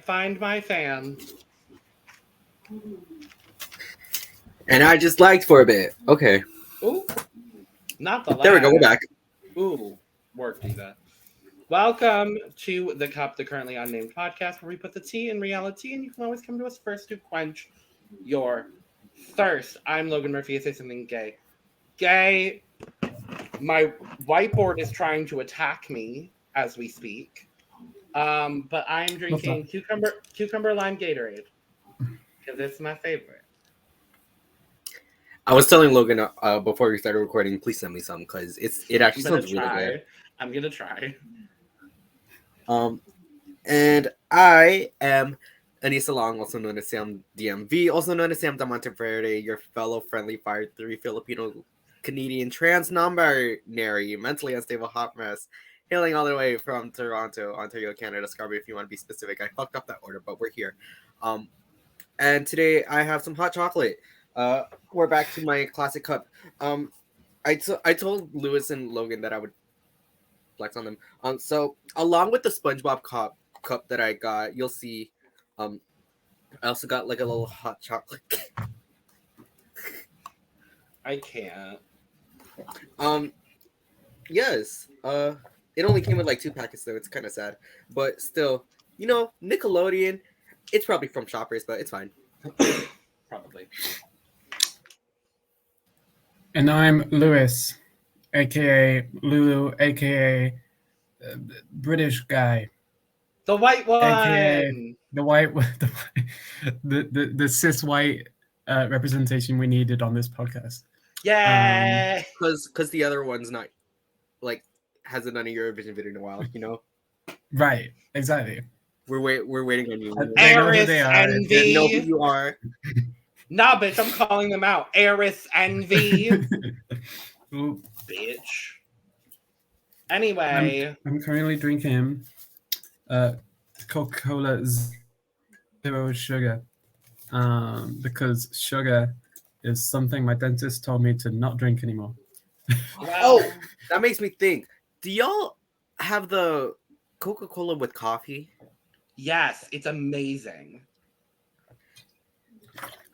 find my fan. And I just lagged for a bit. Okay. Ooh. Not the lag. There we go. We're back. Ooh. Work, Diva. Welcome to The Cup, the currently unnamed podcast where we put the tea in reality, and you can always come to us first to quench your thirst. I'm Logan Murphy. I say something gay. Gay. My whiteboard is trying to attack me as we speak. But I'm drinking cucumber lime Gatorade because it's my favorite. I was telling Logan before we started recording, please send me some because it actually sounds really good. I'm gonna try. And I am Aneesa Long, also known as Sam DMV, also known as Sam Damonteverde, your fellow friendly Fire 3 Filipino Canadian trans non-binary, mentally unstable hot mess, hailing all the way from Toronto, Ontario, Canada. Scarborough, if you want to be specific. I fucked up that order, but we're here. And today I have some hot chocolate. We're back to my classic cup. I told Lewis and Logan that I would flex on them. So along with the SpongeBob cup that I got, you'll see. I also got like a little hot chocolate. I can't. Yes. It only came with like 2 packets though. It's kind of sad, but still, you know, Nickelodeon. It's probably from Shoppers, but it's fine. Probably. And I'm Lewis, aka Lulu, aka British guy, The white one, aka the cis white representation we needed on this podcast. Yay! Because the other one's not like hasn't done a Eurovision video in a while, you know. Right, exactly. We're waiting on you. Eris and V. They know who you are. Nah, bitch, I'm calling them out. Eris and V. Bitch. Anyway. I'm currently drinking Coca-Cola Zero Sugar because sugar is something my dentist told me to not drink anymore. Well, Oh, that makes me think. Do y'all have the Coca-Cola with coffee? yes, it's amazing.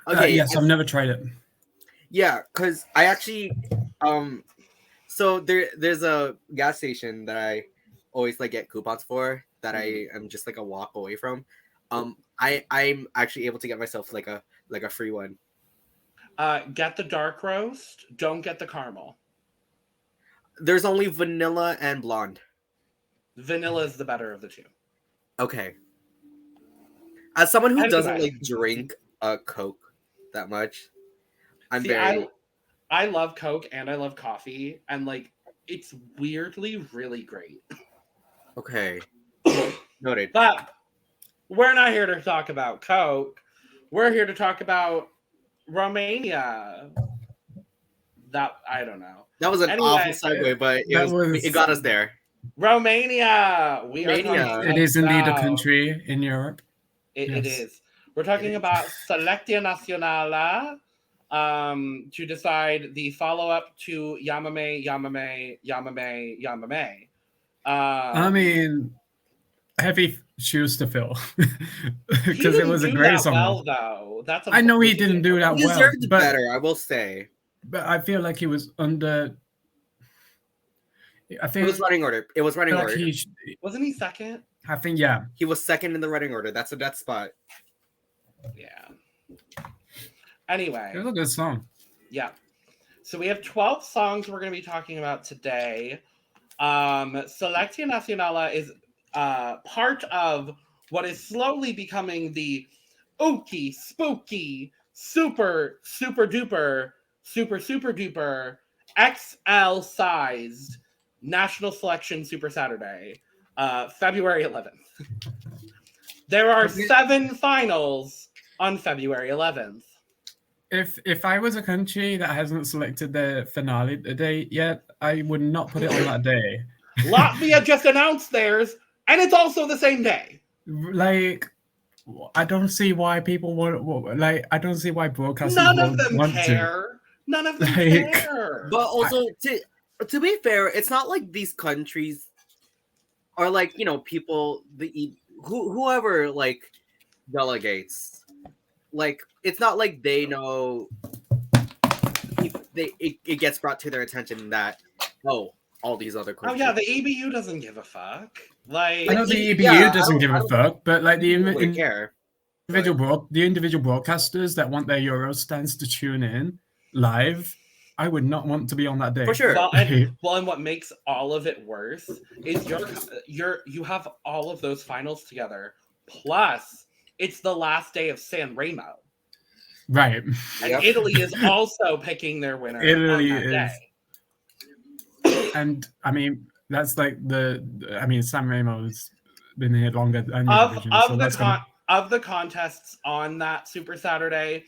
Okay, yes, I've never tried it. Yeah, because I actually so there's a gas station that I always like get coupons for that I am just like a walk away from. I'm actually able to get myself like a free one. Get the dark roast. Don't get the caramel. There's only vanilla and blonde. Vanilla is the better of the two. Okay. As someone who Anyway. doesn't like drink Coke that much, I love Coke and I love coffee, and like it's weirdly really great. Okay. Noted. But we're not here to talk about Coke. We're here to talk about Romania. That I don't know. That was an Anyway, awful segue, but it got us there. Romania. It is indeed a country in Europe. It is. We're talking about Selecția Națională to decide the follow-up to Yamame. I mean, heavy shoes to fill because it was a great song. Well, though. I know he didn't do that He well. deserved better, I will say. But I feel like he was under. I think It was running order. Wasn't he second? I think yeah. He was second in the running order. That's a death spot. Yeah. Anyway. It was a good song. Yeah. So we have 12 songs we're going to be talking about today. Selecția Națională is part of what is slowly becoming the ooky, spooky, super duper XL sized National Selection Super Saturday, February 11th. There are 7 finals on February 11th. If I was a country that hasn't selected their finale date yet, I would not put it on that day. Latvia just announced theirs, and it's also the same day. Like, I don't see why people want. Like, I don't see why broadcasters None of them want care. To. None of them care. But also, to be fair, it's not like these countries are like, you know, people whoever like delegates. Like, it's not like they know. It gets brought to their attention that all these other. Oh yeah, the EBU doesn't give a fuck. Like, I know the EBU yeah, doesn't give a fuck, but like the wouldn't care. individual broadcasters that want their Euro stands to tune in live, I would not want to be on that day. For sure. Well, and what makes all of it worse is you have all of those finals together. Plus, it's the last day of San Remo. Right. And Italy is also picking their winner. Italy on that is. And I mean, that's like San Remo's been here longer than of the contests on that Super Saturday,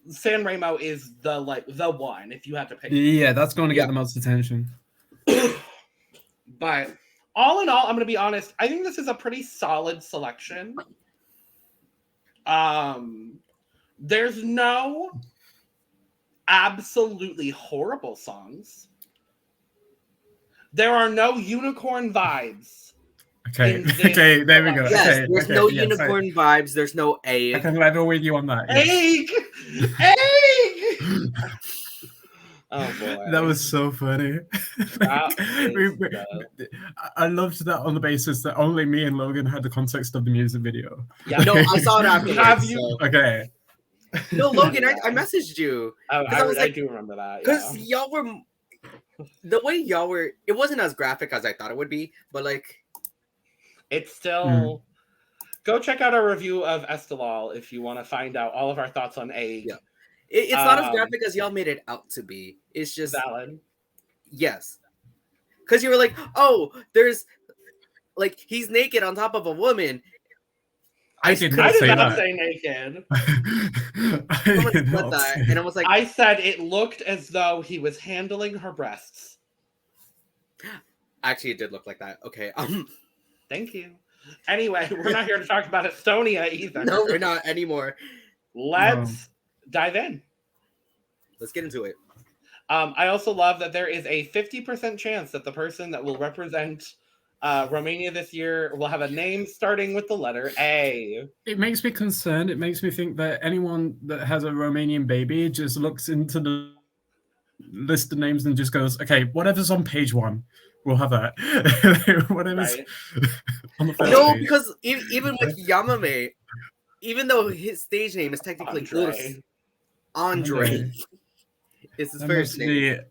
San Remo is the one if you had to pick. Yeah, that's going to get the most attention. But all in all, I'm going to be honest. I think this is a pretty solid selection. There's no absolutely horrible songs. There are no unicorn vibes. Okay, there we go. Yes, there's no unicorn vibes. There's no egg. I can level with you on that. Egg! Oh boy. That was so funny. I loved that on the basis that only me and Logan had the context of the music video. Yeah, no, I saw it after. Have you? So. Okay. No, Logan, I messaged you. I do remember that. Because y'all were... The way y'all were... It wasn't as graphic as I thought it would be, but like... It's still... Go check out our review of Estelal if you want to find out all of our thoughts on egg. Yeah. It's not as graphic as y'all made it out to be. It's just... Valid. Yes. Because you were like, oh, there's... Like, he's naked on top of a woman. I did not say naked. And I was like... I said it looked as though he was handling her breasts. Actually, it did look like that. Okay. Thank you. Anyway, we're not here to talk about Estonia either. No, we're not anymore. Let's dive in. Let's get into it. I also love that there is a 50% chance that the person that will represent Romania this year will have a name starting with the letter A. It makes me concerned. It makes me think that anyone that has a Romanian baby just looks into the list of names and just goes, okay, whatever's on page 1, we'll have that. Whatever's on the first page. Because even with Yamame, even though his stage name is technically Andrei is his first name.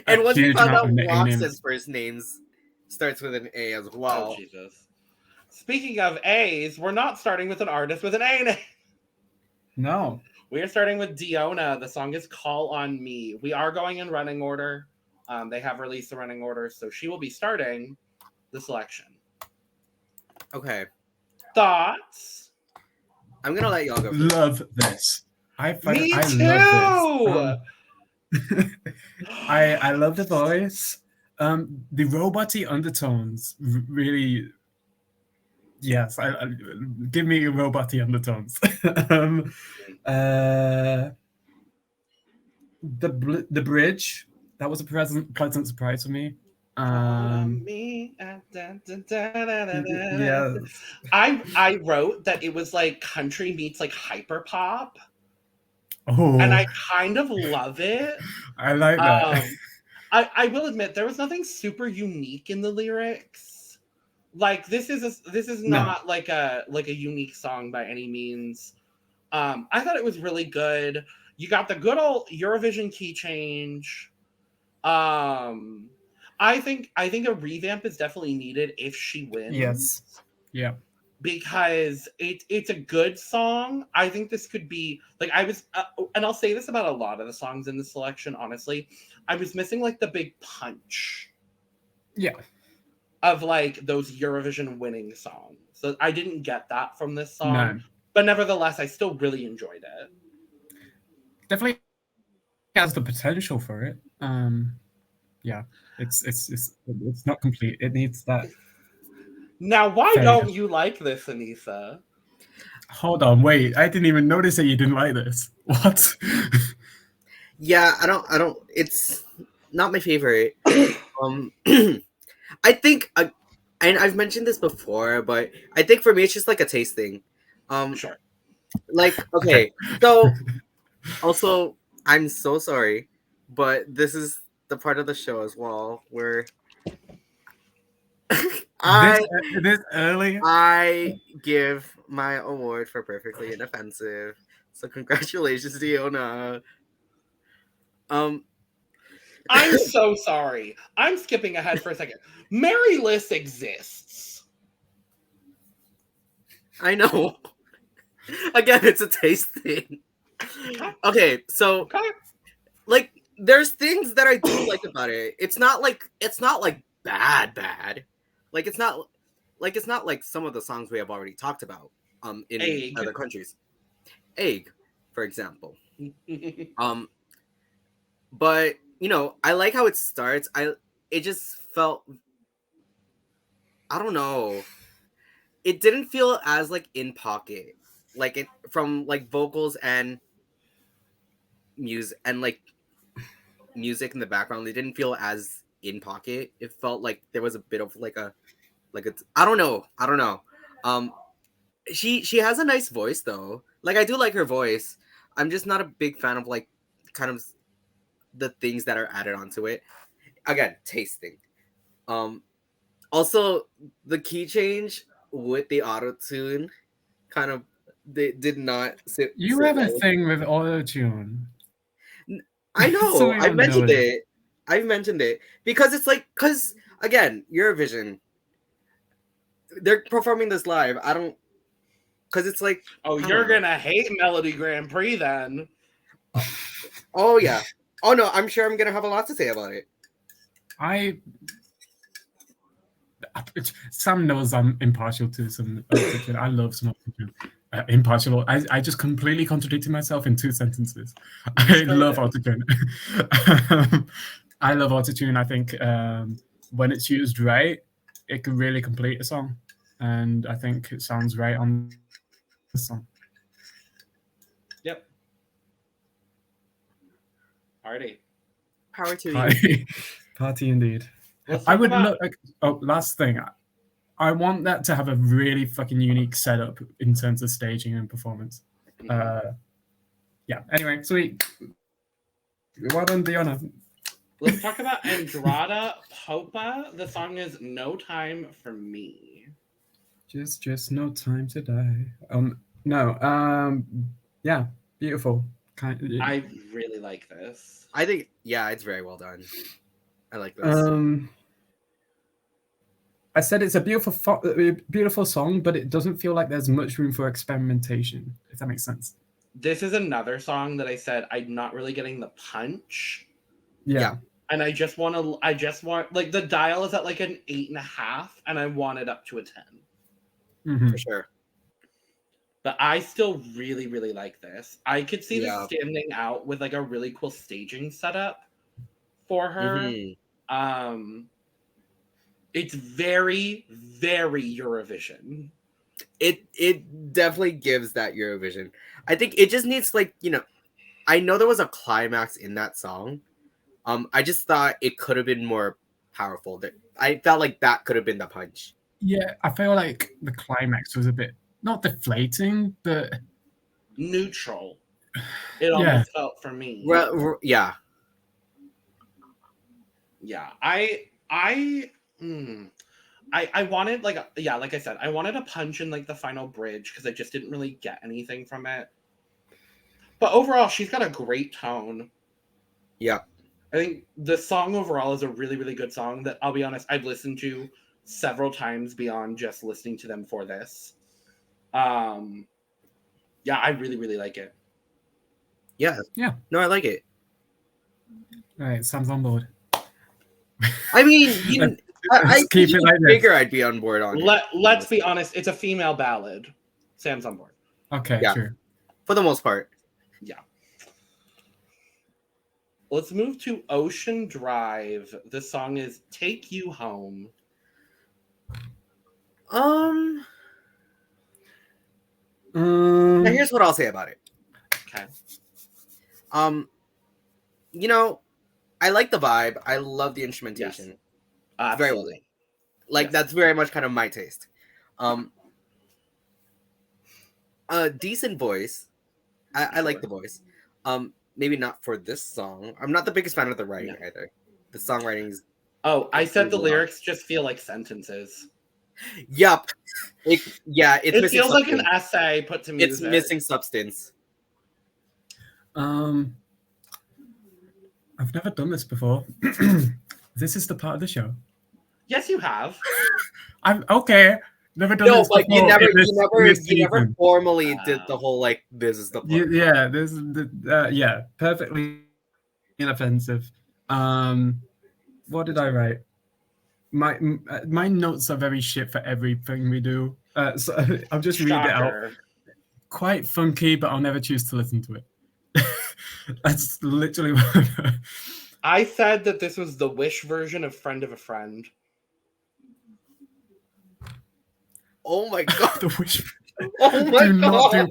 And once you found out Roxanne's first names starts with an A as well. Oh, Jesus. Speaking of A's, we're not starting with an artist with an A name. No. We are starting with Deiona. The song is Call on Me. We are going in running order. They have released the running order, so she will be starting the selection. Okay. Thoughts? I'm going to let y'all go. Love this. Me I too! Love this. I love the voice. The robot-y undertones really... Yes, give me robot-y undertones. The bridge, that was a pleasant surprise for me. Yeah. I wrote that it was like country meets like hyper pop. Oh. And I kind of love it. I like that. I will admit there was nothing super unique in the lyrics. Like this is not like a unique song by any means. I thought it was really good. You got the good old Eurovision key change. I think a revamp is definitely needed if she wins. Yes. Yeah. Because it's a good song. I think this could be like and I'll say this about a lot of the songs in the selection. Honestly, I was missing like the big punch. Yeah. Of like those Eurovision winning songs. So I didn't get that from this song. No. But nevertheless, I still really enjoyed it. Definitely has the potential for it. Yeah, it's not complete. It needs that. Now, why don't you like this, Aneesa? Hold on, wait. I didn't even notice that you didn't like this. What? Yeah, I don't. It's not my favorite. I think and I've mentioned this before, but I think for me it's just like a taste thing. Sure. Like, okay, so also I'm so sorry, but this is the part of the show as well where This this early. I give my award for perfectly inoffensive. So congratulations, Deiona. I'm so sorry. I'm skipping ahead for a second. Maryliss exists. I know. Again, it's a taste thing. Okay, so Okay. like there's things that I do like about it. It's not like bad. Like it's not like some of the songs we have already talked about in Egg. other countries. Egg, for example. But you know, I like how it starts. It just felt, I don't know. It didn't feel as like in pocket. Like it from like vocals and music and like music in the background. They didn't feel as in pocket. It felt like there was a bit of like a I don't know. She has a nice voice though. Like I do like her voice. I'm just not a big fan of like kind of the things that are added onto it. Again, tasting. Also the key change with the auto tune kind of they did not sit. You sit have a well with- thing with auto tune. I know. So we I all mentioned know it. I mentioned it because it's like again, Eurovision. They're performing this live. I don't because it's like Oh, I you're don't know. gonna hate Melody Grand Prix then. Oh yeah. Oh no, I'm sure I'm gonna have a lot to say about it. Sam knows I'm impartial to some autotune. I love some autotune. Impartial. I just completely contradicted myself in 2 sentences. I love autotune. I love autotune. I think when it's used right, it can really complete a song, and I think it sounds right on the song. Yep. Alrighty. Power to you. Party indeed. Let's I talk would about- look. Oh, last thing. I want that to have a really fucking unique setup in terms of staging and performance. Yeah. Anyway, sweet. Well done, Deiona. Let's talk about Andrada Popa. The song is No Time for Me. Just no time to die. Yeah, beautiful. I really like this. I think it's very well done. I like this. I said it's a beautiful song, but it doesn't feel like there's much room for experimentation, if that makes sense. This is another song that I said I'm not really getting the punch. Yeah. And I just want like the dial is at like an 8.5 and I want it up to a 10. Mm-hmm. For sure. But I still really, really like this. I could see this Yeah. standing out with like a really cool staging setup for her. Mm-hmm. It's very, very Eurovision. It definitely gives that Eurovision. I think it just needs like, you know, I know there was a climax in that song. I just thought it could have been more powerful. I felt like that could have been the punch. Yeah, I feel like the climax was a bit not deflating, but Neutral. It almost felt for me. Yeah. Yeah. I wanted like like I said, I wanted a punch in like the final bridge because I just didn't really get anything from it. But overall, she's got a great tone. Yeah. I think the song overall is a really, really good song that I'll be honest, I've listened to several times beyond just listening to them for this. Yeah, I really, really like it. Yeah. Yeah. No, I like it. All right, Sam's on board. I mean, I keep it like this. figure I'd be on board on it. Let's be honest, it's a female ballad. Sam's on board. Okay, Yeah. true. For the most part. Yeah. Let's move to Ocean Drive. The song is Take You Home. Now here's what I'll say about it. Okay. You know, I like the vibe. I love the instrumentation. Yes. Very well done. Like Yes. that's very much kind of my taste. Decent voice. I like the voice. Maybe not for this song. I'm not the biggest fan of the writing either. The songwriting's Oh, I said the pretty long. lyrics just feel like sentences. Yup. It's It missing feels like an substance. essay put to It's music. missing substance. I've never done this before. This is the part of the show. Yes, you have. I'm okay. Never done No, this like before. you in never season. formally did the whole like this is the part. Yeah, this is the perfectly inoffensive. What did I write? My notes are very shit for everything we do. So I'll just read it out. Shocker. Quite funky, but I'll never choose to listen to it. That's literally what I said that this was the Wish version of Friend of a Friend. Oh my god. the wish. Oh my Do not god.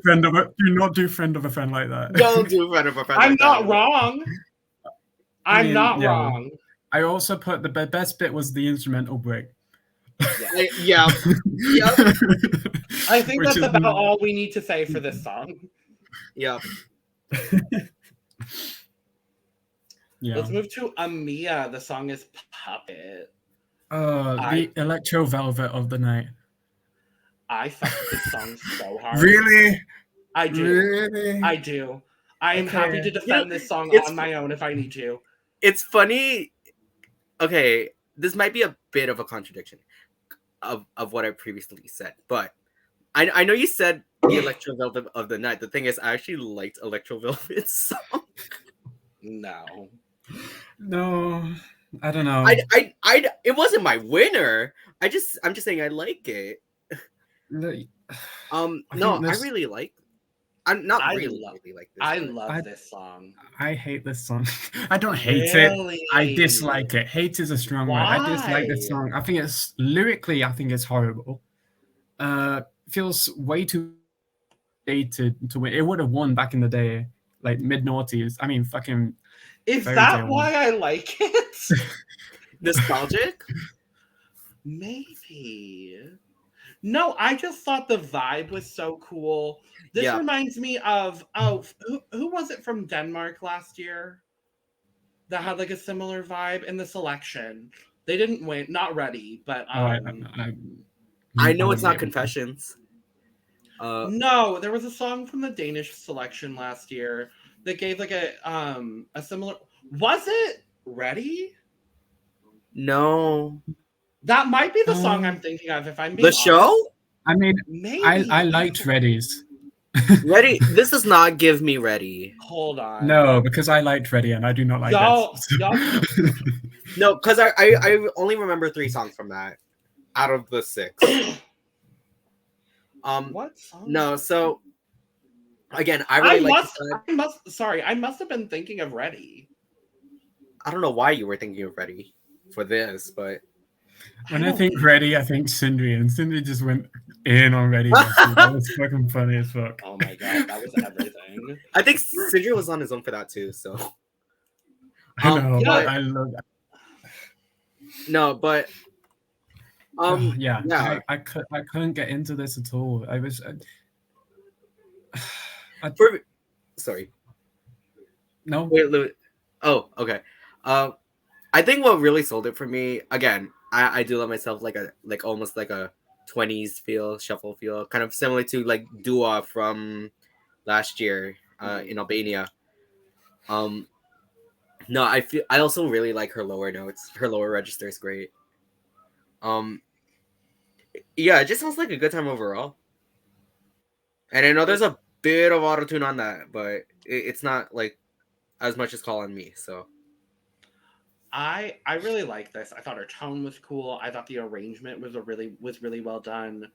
do friend of a friend like that. Don't do friend of a friend. I'm like not that. wrong. I'm mean, not yeah. wrong. I also put the best bit was the instrumental break. Yeah. I think Which that's is- about all we need to say for this song. Yeah. Yeah. Let's move to Amia. The song is Puppet. The Electro Velvet of the night. I fuck with this song so hard. Really? I do. Really? I do. I am Okay. happy to defend this song it's- on my own if I need to. It's funny. Okay, this might be a bit of a contradiction of what I previously said, but I know you said the Electro Velvet of the night. The thing is, I actually liked Electro Velvet's song. No. No, I don't know. It wasn't my winner. I'm just saying I like it. Look, No, think I this- really like. I'm not I really love- like this. I but- love this song. I hate this song. I don't hate it. Really? I dislike it. Hate is a strong word. I dislike this Why? song. I think it's lyrically, I think it's horrible. Feels way too dated to win. It would have won back in the day, like mid noughties. I mean, fucking Is Fairy that tale. why I like it? nostalgic. Maybe. No, I just thought the vibe was so cool. This Yeah. reminds me of who was it from Denmark last year that had like a similar vibe in the selection? They didn't win, not ready, but I know it's not yeah. Confessions. no, there was a song from the Danish selection last year that gave like a similar. Was it Ready? No. That might be the song I'm thinking of. If I'm being The honest. show? I mean, Maybe I liked Reddy's. Ready? This does not give me Ready. Hold on. No, because I liked Reddy and I do not like Y'all- that. No, because I only remember 3 songs from that out of the 6. What song? No, so again, I really like. I must have been thinking of Ready. I don't know why you were thinking of Ready for this, but When I think Reddy, I think Sindri, and Sindri just went in on Reddy. That was fucking funny as fuck. Oh my god, that was everything. I think Sindri was on his own for that too. So I know, yeah. but I love that. no, but yeah. yeah. I couldn't get into this at all. I was Sorry. no. Wait. Oh, okay. I think what really sold it for me, again, I do love myself like almost like a 20s feel, shuffle feel, kind of similar to like Dua from last year in Albania. No, I also really like her lower notes. Her lower register is great. Yeah, it just sounds like a good time overall. And I know there's a bit of autotune on that, but it's not like as much as Call on Me, so I really like this. I thought her tone was cool. I thought the arrangement was really well done.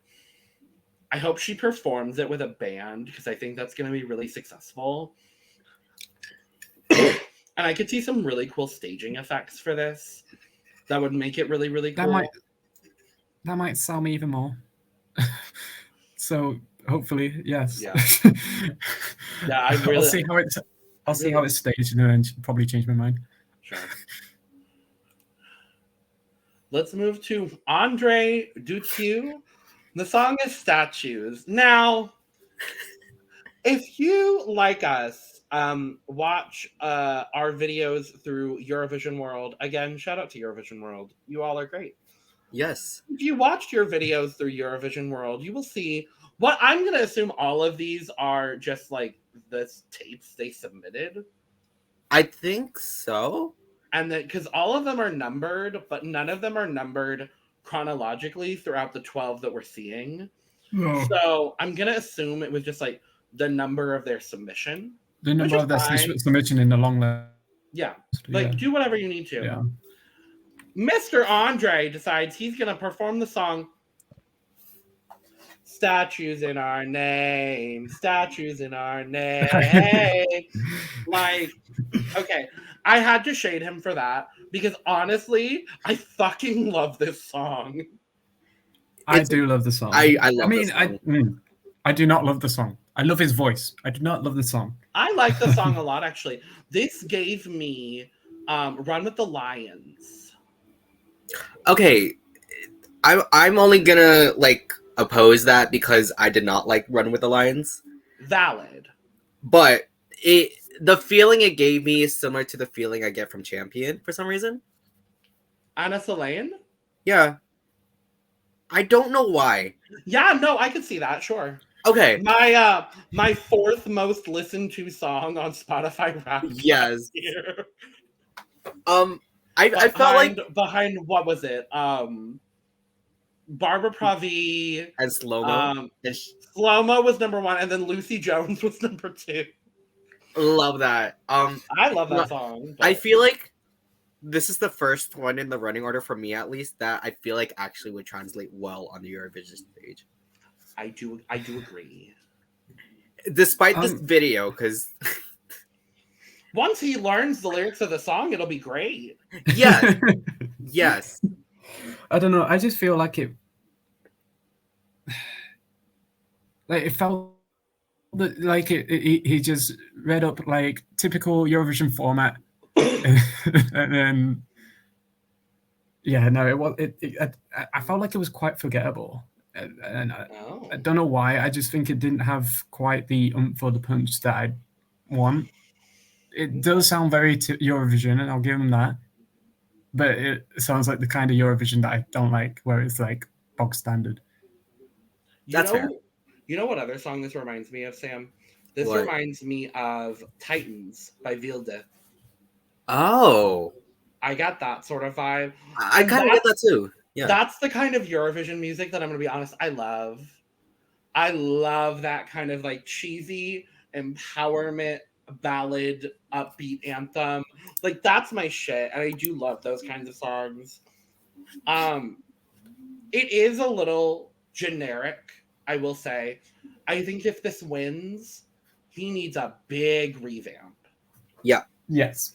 I hope she performs it with a band because I think that's going to be really successful. And I could see some really cool staging effects for this that would make it really cool. That might sell me even more. So hopefully, yes. Yeah. Yeah, I really. I'll see how it's staged and then probably change my mind. Sure. let's move to Andrei Duţu. The song is Statues. Now, if you, like us, watch our videos through Eurovision World, again, shout out to Eurovision World. You all are great. Yes. If you watched your videos through Eurovision World, you will see what I'm going to assume all of these are just like the tapes they submitted. I think so. And that because all of them are numbered, but none of them are numbered chronologically throughout the 12 that we're seeing. No. So I'm going to assume it was just like the number of their submission. The number of their submission in the long list. Yeah. Like, do whatever you need to. Yeah. Mr. Andrei decides he's going to perform the song Statues in Our Name, Statues in Our Name. Like, okay, I had to shade him for that because honestly, I fucking love this song. I do love the song. I love this song. I do not love the song. I love his voice. I do not love the song. I like the song a lot, actually. This gave me Run with the Lions. Okay, I'm only gonna like oppose that because I did not like Run with the Lions. Valid. But the feeling it gave me is similar to the feeling I get from Champion for some reason. Aneesa Lane? Yeah. I don't know why. Yeah, no, I could see that, sure. Okay. My fourth most listened to song on Spotify Rap. Yes. Year. I felt like behind what was it? Barbara Pravi and Slow-Mo. Slow-Mo was number 1, and then Lucy Jones was number 2. Love that. I love that song. I feel like this is the first one in the running order for me, at least, that I feel like actually would translate well on the Eurovision stage. I do agree. Despite this video, because once he learns the lyrics of the song, it'll be great. Yeah. Yes. I don't know. I just feel like it felt like he just read up like typical Eurovision format, and then I felt like it was quite forgettable, and I don't know why. I just think it didn't have quite the oomph or the punch that I want. It does sound very Eurovision, and I'll give him that. But it sounds like the kind of Eurovision that I don't like, where it's like bog standard. That's fair. You know what other song this reminds me of, Sam? This reminds me of Titans by Vilde. Oh. I got that sort of vibe. I kind of get that too. Yeah. That's the kind of Eurovision music that I'm going to be honest, I love. I love that kind of like cheesy empowerment ballad upbeat anthem. Like that's my shit, and I do love those kinds of songs. It is a little generic, I will say. I think if this wins, he needs a big revamp. Yeah. Yes.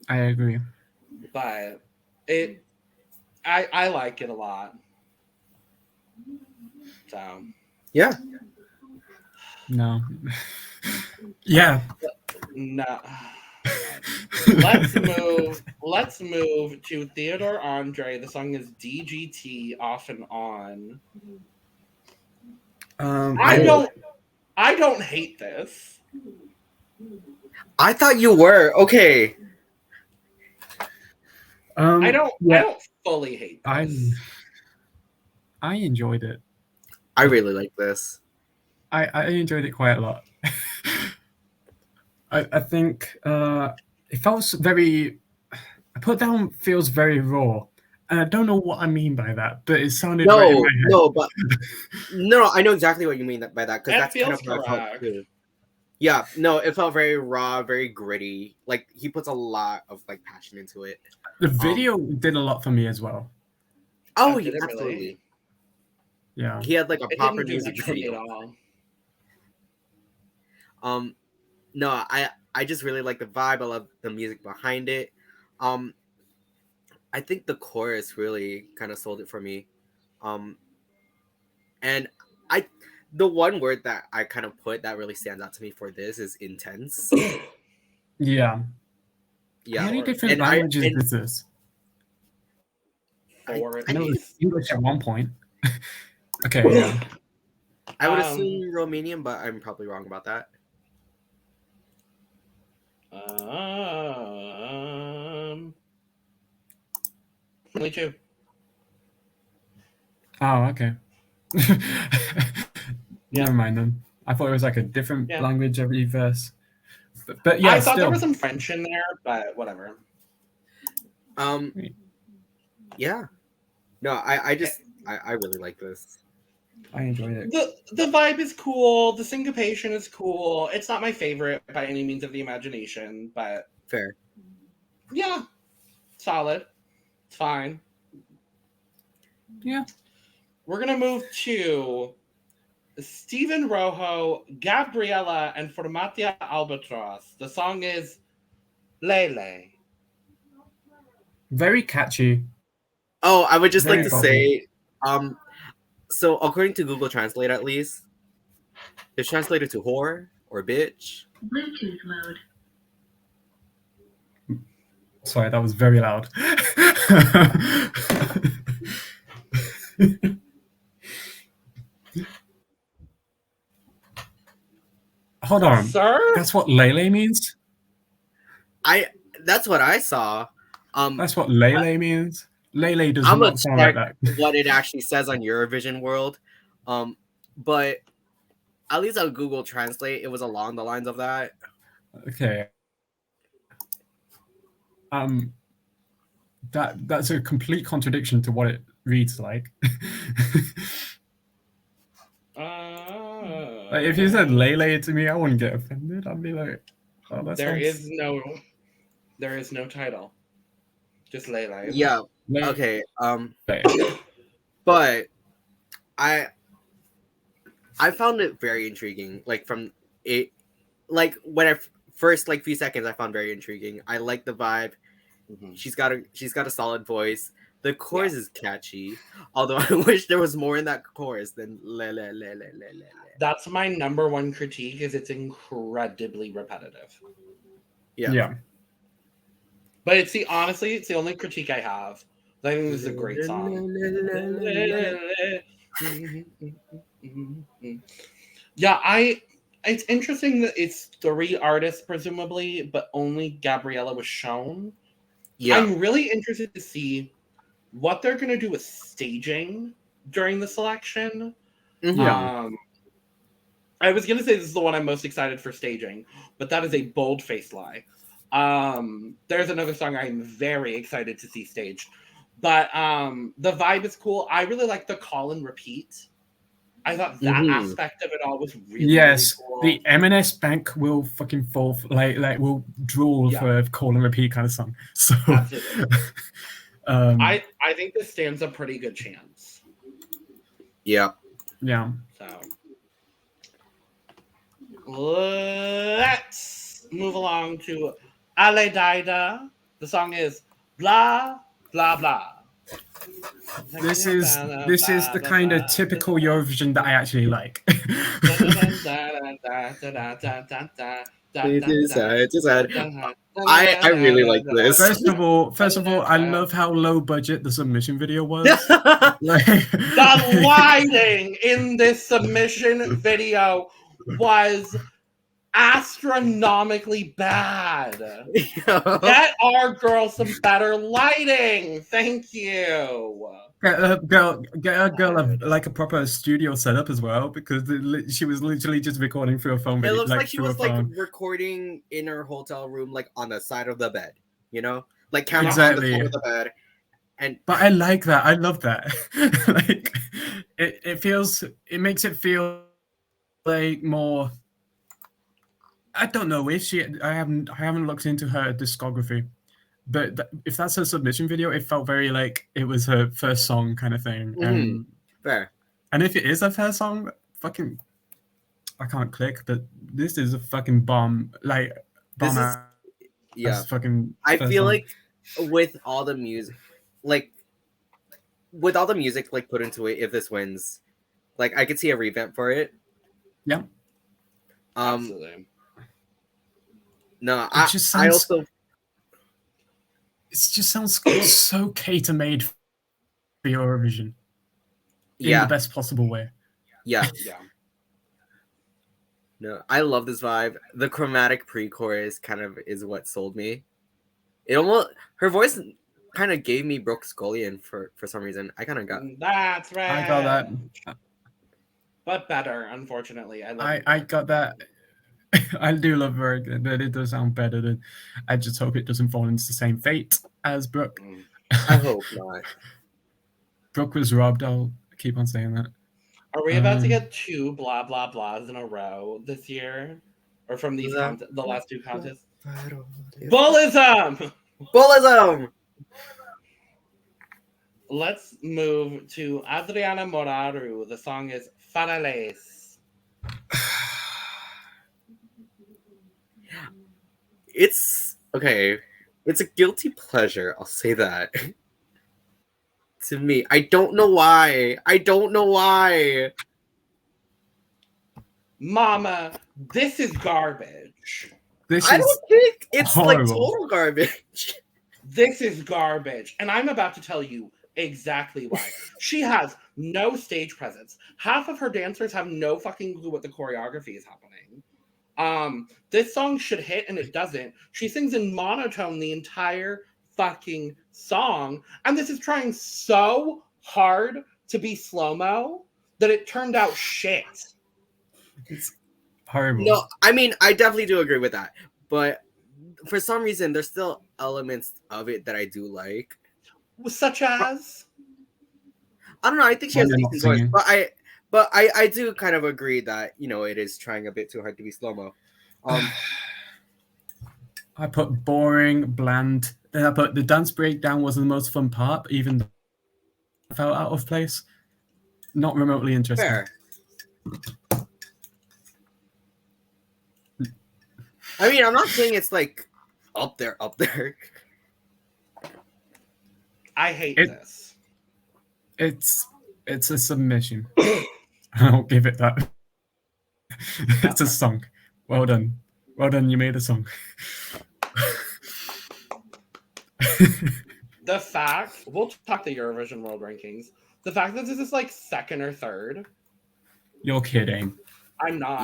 I agree. But I like it a lot. So yeah. No. Yeah. No. Let's move to Theodor Andrei. The song is D.G.T. Off and On. I don't hate this. I thought you were. Okay. I don't fully hate this. I enjoyed it. I really like this. I enjoyed it quite a lot. I think it felt very. I put down feels very raw, and I don't know what I mean by that, but it sounded right in my head. No, I know exactly what you mean by that because that's kind of correct. how I felt too. Yeah, no, it felt very raw, very gritty. Like he puts a lot of like passion into it. The video did a lot for me as well. Oh, yeah, absolutely. Really? Yeah, he had like a proper music video. At all. No, I just really like the vibe. I love the music behind it. I think the chorus really kind of sold it for me. And the one word that I kind of put that really stands out to me for this is intense. Yeah. Yeah. How many different languages is this? 4 at I know it was least. English at one point. Okay, yeah. I would assume Romanian, but I'm probably wrong about that. 22. Oh, okay. Never mind then. I thought it was like a different language every verse. But yeah, I thought there still. was some French in there, but whatever. Yeah. No, I really like this. I enjoyed it. The vibe is cool. The syncopation is cool. It's not my favorite by any means of the imagination, but Fair. yeah, solid. It's fine. Yeah. We're gonna move to Stephen Roho, Gabriella, and Formaţia Albatros. The song is Lele. Very catchy. Oh, I would just Very like to bubbly. say, so according to Google Translate, at least, it's translated to whore or bitch. Bluetooth mode. Sorry, that was very loud. Hold on. Sir? That's what Lele means? That's what I saw. That's what Lele means? Lele does I'm not sound like check that. what it actually says on Eurovision World. But at least on Google Translate, it was along the lines of that. Okay. That's a complete contradiction to what it reads like. Like if you said Lele to me, I wouldn't get offended. I'd be like, oh, that There sounds... is no title. Just Lele. Yeah. Lele. Okay. Okay. But I found it very intriguing. Like from it, like when I first like few seconds, I found very intriguing. I like the vibe. Mm-hmm. She's got a solid voice. The chorus is catchy. Although I wish there was more in that chorus than le le le le le le. That's my number one critique, is it's incredibly repetitive. Yeah. But honestly, it's the only critique I have. I think this is a great song. Yeah, it's interesting that it's 3 artists presumably, but only Gabriella was shown. Yeah. I'm really interested to see what they're going to do with staging during the selection. Yeah. I was going to say this is the one I'm most excited for staging, but that is a bold-faced lie. There's another song I'm very excited to see staged. But the vibe is cool. I really like the call and repeat. I thought that aspect of it all was really, really cool. The M&S bank will fucking fall, like will drool for a call and repeat kind of song. So I think this stands a pretty good chance. Yeah. Yeah. So let's move along to Aledaida. The song is Bla Bla Bla. This is the kind of typical Eurovision that I actually like. I really like this. First of all, I love how low budget the submission video was. The lighting in this submission video was astronomically bad. Get our girl some better lighting. Thank you. Get a girl like a proper studio setup as well, because she was literally just recording through a phone. It looks like she was like recording in her hotel room, like on the side of the bed, like camera on the side of the bed. But I like that. I love that. Like it makes it feel like more. I don't know if I haven't looked into her discography, but if that's her submission video, it felt very like it was her first song kind of thing. Fair. And if it is her first song, fucking, I can't click, but this is a fucking bomb. Like, bomb. Fucking. I feel like with all the music, like put into it, if this wins, like I could see a revamp for it. Yeah. Absolutely. No, it just sounds so cater-made Eurovision in Yeah, the best possible way. yeah. Yeah. No, I love this vibe. The chromatic pre-chorus kind of is what sold me. It almost her voice kind of gave me Brooke Scullion for some reason. I kind of got. That's right. I got that. But better, unfortunately. I love I got that. I do love her, but it does sound better. Than I just hope it doesn't fall into the same fate as Brooke. I hope not. Brooke was robbed. I'll keep on saying that. Are we about to get 2 blah blah blahs in a row this year? Or from these the last 2 contests? Bullism! Bullism! Let's move to Adriana Moraru. The song is Faralaes. It's okay. It's a guilty pleasure. I'll say that. To me, I don't know why. Mama, this is garbage. I don't think it's horrible. like total garbage. This is garbage. And I'm about to tell you exactly why. She has no stage presence. Half of her dancers have no fucking clue what the choreography is happening. This song should hit and it doesn't. She sings in monotone the entire fucking song, and this is trying so hard to be slow-mo that it turned out shit. It's horrible. No, I mean, I definitely do agree with that, but for some reason there's still elements of it that I do like, Such as, I don't know, I think she has a When they're not decent voice, singing. but I do kind of agree that, you know, it is trying a bit too hard to be slow-mo. I put boring, bland. Then I put the dance breakdown wasn't the most fun part, even though I felt out of place. Not remotely interesting. Fair. I mean, I'm not saying it's like up there. I hate It- this. It's a submission. I'll give it that. It's a song. Well done. Well done, you made a song. The fact, we'll talk the Eurovision World Rankings. The fact that this is like second or third, You're kidding. I'm not.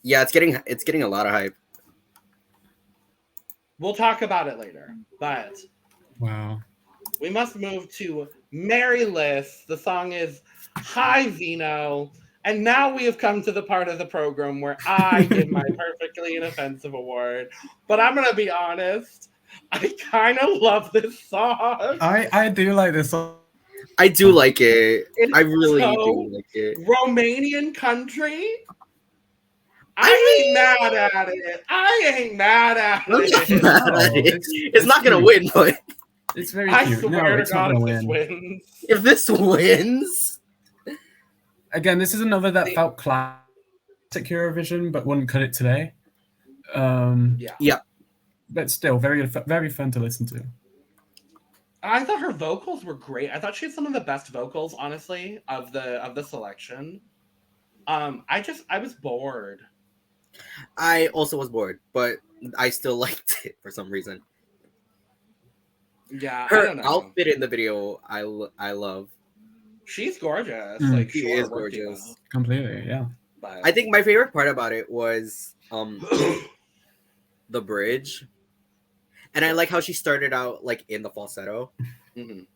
Yeah, it's getting a lot of hype. We'll talk about it later. But Wow. we must move to Maryliss. The song is Hi Vino. And now we have come to the part of the program where I give my perfectly inoffensive award. But I'm going to be honest, I kind of love this song. I do like this song. I do like it. It's I really so do like it. Romanian country. I ain't mad at it. It's not gonna win, but It's very I cute. swear No, to it's not God, gonna if this win. wins. if this wins, Again, this is another that felt classic Eurovision, but wouldn't cut it today. Yeah. But still, very fun to listen to. I thought her vocals were great. I thought she had some of the best vocals, honestly, of the selection. I was bored. I also was bored, but I still liked it for some reason. Yeah, I Her don't know. outfit in the video, I love. She's gorgeous. Mm. Like She sure, is work diva, gorgeous. Completely, yeah. but I think my favorite part about it was the bridge, and I like how she started out like in the falsetto. mhm.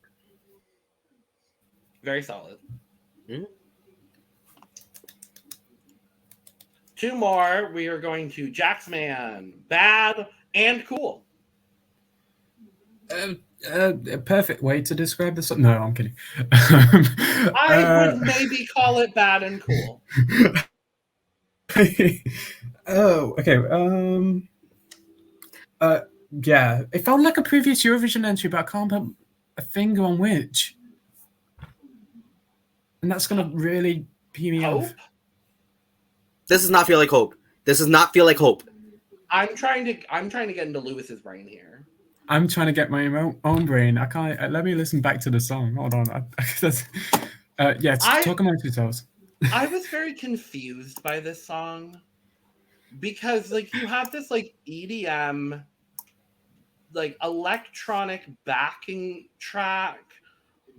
Very solid. Mhm. 2 more. We are going to JaxMan, Bad and Cool. A perfect way to describe this. No, I'm kidding. I would maybe call it Bad and Cool. Oh, okay. Yeah, it felt like a previous Eurovision entry, but I can't put a finger on which. And that's gonna really pee me Hope? off. This does not feel like Hope. This does not feel like Hope. I'm trying to get into Lewis's brain here. I'm trying to get my own brain. I can't. Let me listen back to the song. Hold on. Talk amongst yourselves. I was very confused by this song because like you have this like EDM like electronic backing track,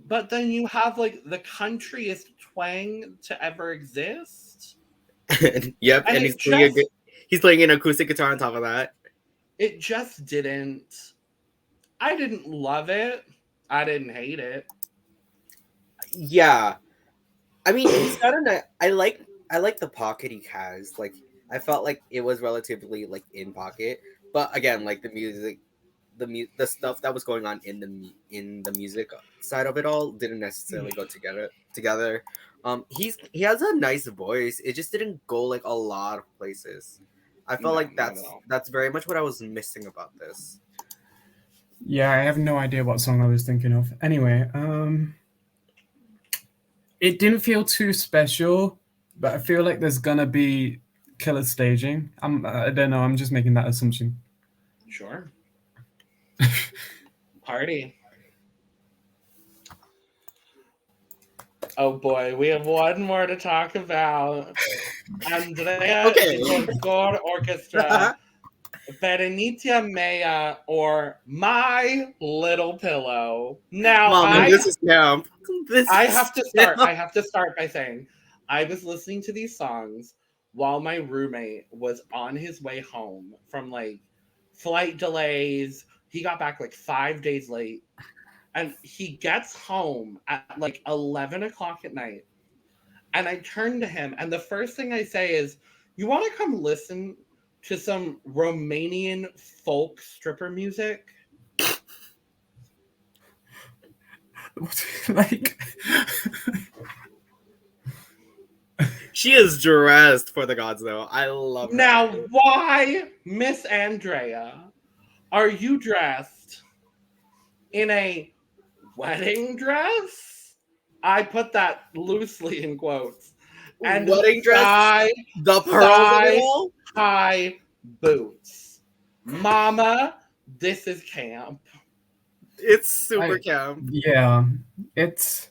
But then you have like the countryest twang to ever exist. Yep, and he's playing an acoustic guitar on top of that. It just didn't. I didn't love it. I didn't hate it. Yeah, I mean, he's got I like the pocket he has. Like, I felt like it was relatively like in pocket, but again, like the music, the stuff that was going on in the music side of it all didn't necessarily go together. He has a nice voice. It just didn't go like a lot of places. I felt like that's very much what I was missing about this. Yeah, I have no idea what song I was thinking of. Anyway, it didn't feel too special, but I feel like there's gonna be killer staging. I don't know. I'm just making that assumption. Sure. Party. Oh boy, we have one more to talk about. Andrea scored Orchestra, Periniţa Mea, or My Little Pillow. Now, Mama, this is camp. I have to start by saying, I was listening to these songs while my roommate was on his way home from like flight delays. He got back like 5 days late. And he gets home at like 11 o'clock at night. And I turn to him, and the first thing I say is, you want to come listen to some Romanian folk stripper music? Like, she is dressed for the gods, though. I love her. Now, why, Miss Andrea, are you dressed in a wedding dress? I put that loosely in quotes. And wedding dress, the pearl, high boots. Mama, this is camp. It's super camp. Yeah, it's.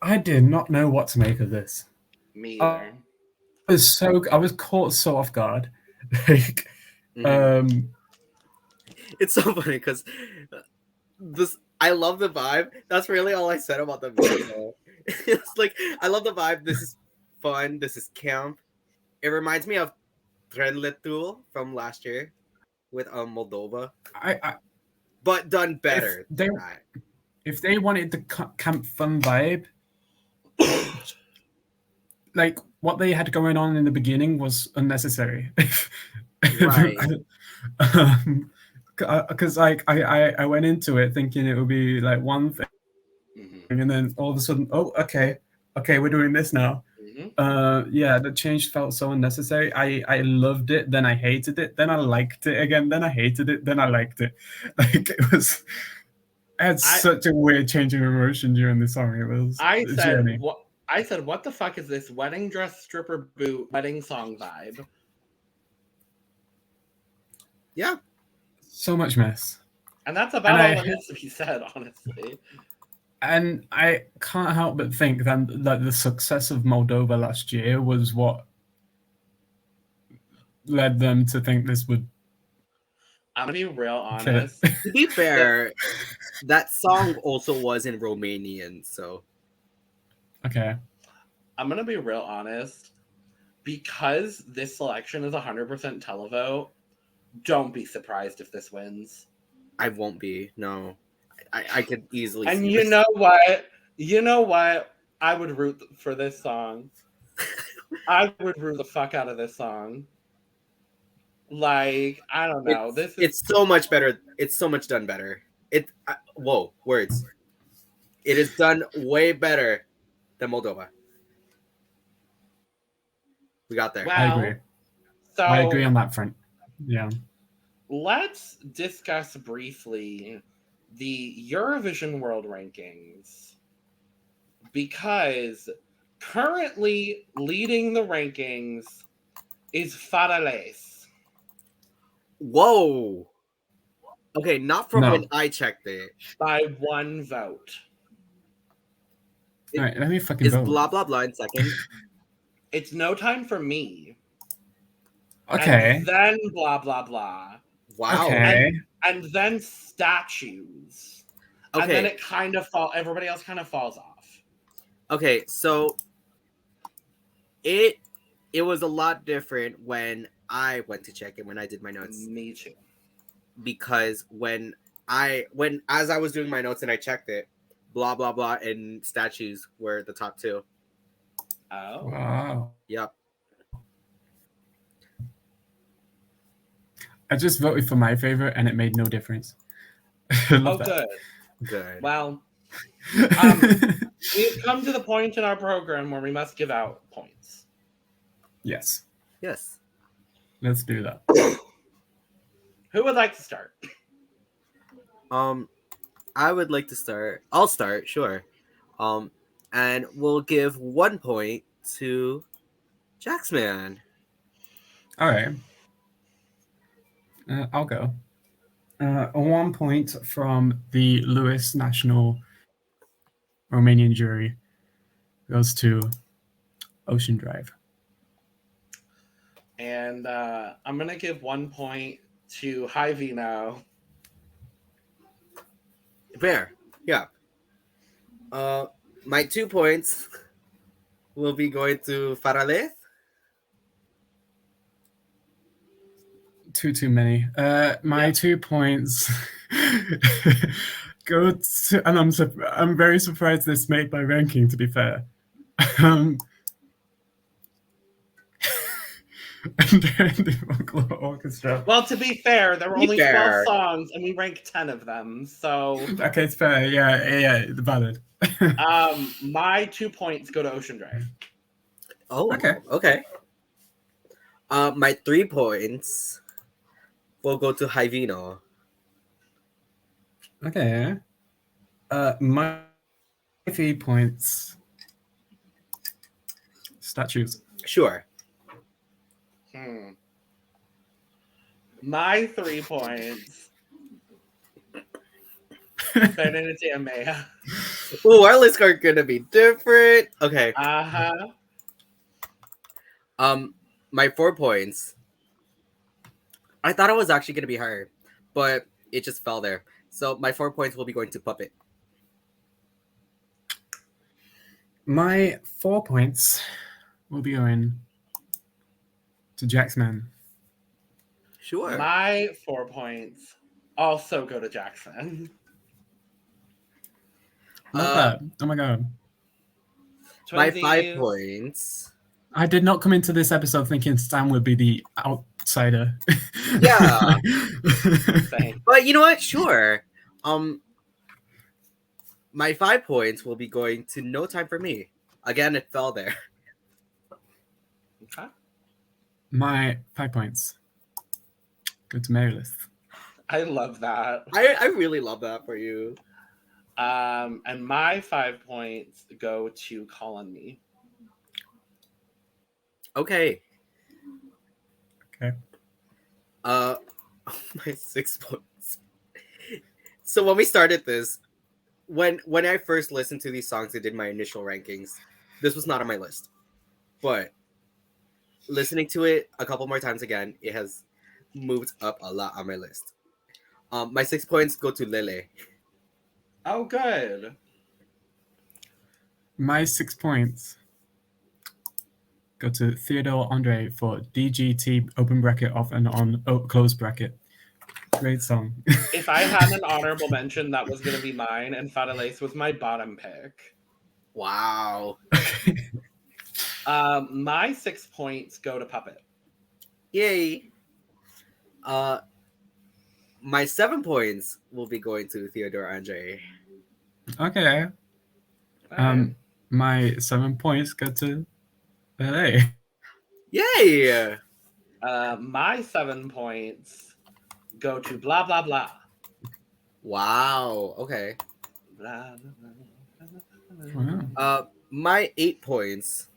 I did not know what to make of this. Me either. I was caught so off guard. Like, it's so funny because I love the vibe. That's really all I said about the video. It's like, I love the vibe. This is fun. This is camp. It reminds me of Trenletul from last year with Moldova. But done better. If they wanted the camp fun vibe, like what they had going on in the beginning was unnecessary. Right. Because like I went into it thinking it would be like one thing, and then all of a sudden, oh, okay, we're doing this now. Yeah, the change felt so unnecessary. I loved it, then I hated it, then I liked it again, then I hated it, then I liked it. Like I had such a weird change of emotion during the song. It was I said, what the fuck is this wedding dress, stripper boot, wedding song vibe? Yeah. So much mess. And that's about all that needs to be said, honestly. And I can't help but think that the success of Moldova last year was what led them to think this would. I'm going to be real honest. To be fair, that song also was in Romanian, so. Okay. I'm going to be real honest. Because this selection is 100% televote, don't be surprised if this wins. I won't be. No. I could easily and see you this. know what? I would root for this song. I would root the fuck out of this song. Like, I don't know. It's so much better. It's so much done better. Whoa, words. It is done way better than Moldova. We got there. Well, I agree. So I agree on that front. Yeah. Let's discuss briefly the Eurovision World Rankings, because currently leading the rankings is Faralaes. Whoa. Okay, not from when I checked it. By one vote. All right, let me fucking vote. Is Bla Bla Bla in second? It's No Time for Me. Okay. And then Bla Bla Blah. Wow. Okay. And then Statues. And then Okay. everybody else kind of falls off. Okay, so it was a lot different when I went to check it when I did my notes. Me too. Because as I was doing my notes and I checked it, Blah Blah Blah and Statues were the top two. Oh. Wow. Yep. I just voted for my favorite and it made no difference. Love that. Good. Well, we've come to the point in our program where we must give out points. Yes. Yes. Let's do that. Who would like to start? I would like to start. I'll start, sure. And we'll give 1 point to JaxMan. All right. I'll go. 1 point from the Lewis National Romanian jury goes to Ocean Drive. And I'm going to give 1 point to High Vino. Fair. Yeah. My 2 points will be going to Faralaes. Too many. My 2 points go to, and I'm very surprised this made my ranking, to be fair. The Folklor Orchestra. Well, to be fair, there were only 12 songs and we ranked 10 of them. So okay, it's fair. Yeah, valid. My 2 points go to Ocean Drive. Oh, okay. My 3 points will go to High Vino. Okay. My 3 points. Statues. Sure. My 3 points. Periniţa and Amia. Ooh, our lists are gonna be different. Okay. My 4 points. I thought it was actually gonna be higher, but it just fell there. So my 4 points will be going to Puppet. My 4 points will be going to JaxMan. Sure. My 4 points also go to JaxMan. Not bad. Oh my god. My 5 points. I did not come into this episode thinking Sam would be the outsider. Yeah. But you know what? Sure. My 5 points will be going to No Time for Me. Again, it fell there. Okay. My 5 points go to Maryliss. I love that. I really love that for you. And my 5 points go to Call on Me. Okay. Okay. My 6 points. So when we started this, when I first listened to these songs and did my initial rankings, this was not on my list. But listening to it a couple more times again, it has moved up a lot on my list. My 6 points go to Lele. Oh, good. My 6 points go to Theodor Andrei for D.G.T. open bracket off and on close bracket. Great song. If I had an honorable mention, that was going to be mine, and Faralaes was my bottom pick. Wow. My 6 points go to Puppet. Yay. My 7 points will be going to Theodor Andrei. Okay. My 7 points go to Lele. Yay. My 7 points go to Bla Bla Bla. Wow. Okay. Bla, blah, blah, blah, blah. Wow. My 8 points.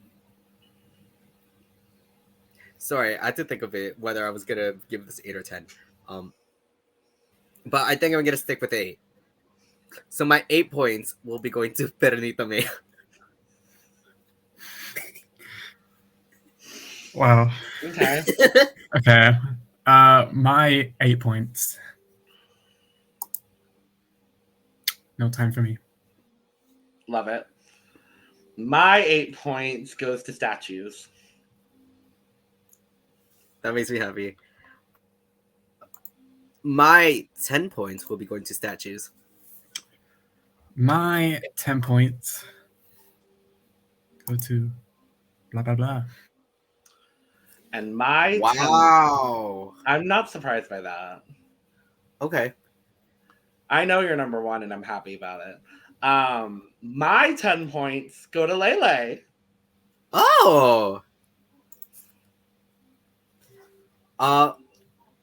Sorry, I had to think of it whether I was gonna give this 8 or 10. But I think I'm gonna stick with 8. So my 8 points will be going to Periniţa. Wow. Okay. Okay. My 8 points No time for me. Love it. My 8 points goes to statues. That makes me happy. My 10 points will be going to statues. My 10 points go to Bla Bla Bla. And my Wow. 10, I'm not surprised by that. Okay. I know you're number one, and I'm happy about it. My 10 points go to Lele. Oh.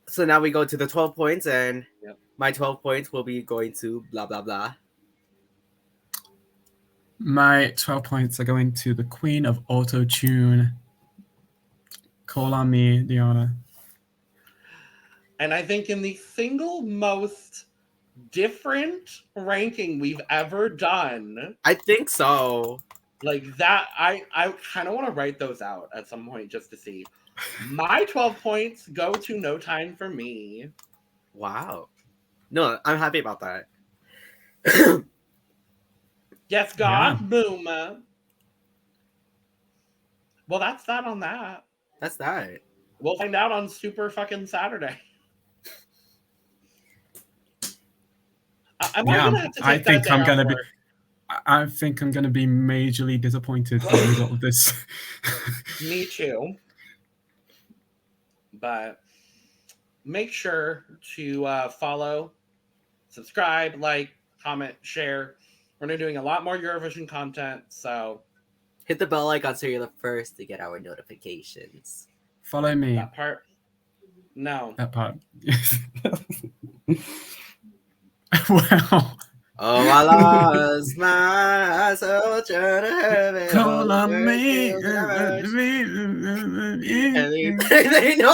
So now we go to the 12 points, and my 12 points will be going to Bla Bla Bla. My 12 points are going to the queen of auto-tune. Call on me, Deiona. And I think in the single most different ranking we've ever done, I think so. like that, I kind of want to write those out at some point just to see. My 12 points go to No Time for Me. Wow. No, I'm happy about that. Yes, God, Yeah. boom. Well, that's that on that. That's that. We'll find out on Super fucking Saturday. Am I gonna have to take that day off work? I think I'm gonna be majorly disappointed as a result of this. Me too. But make sure to follow, subscribe, like, comment, share. We're gonna be doing a lot more Eurovision content, so Hit the bell icon so you're the first to get our notifications. Follow me. that part. No. That part. Well. Oh, I lost my soul trying to have it. Call on me. They know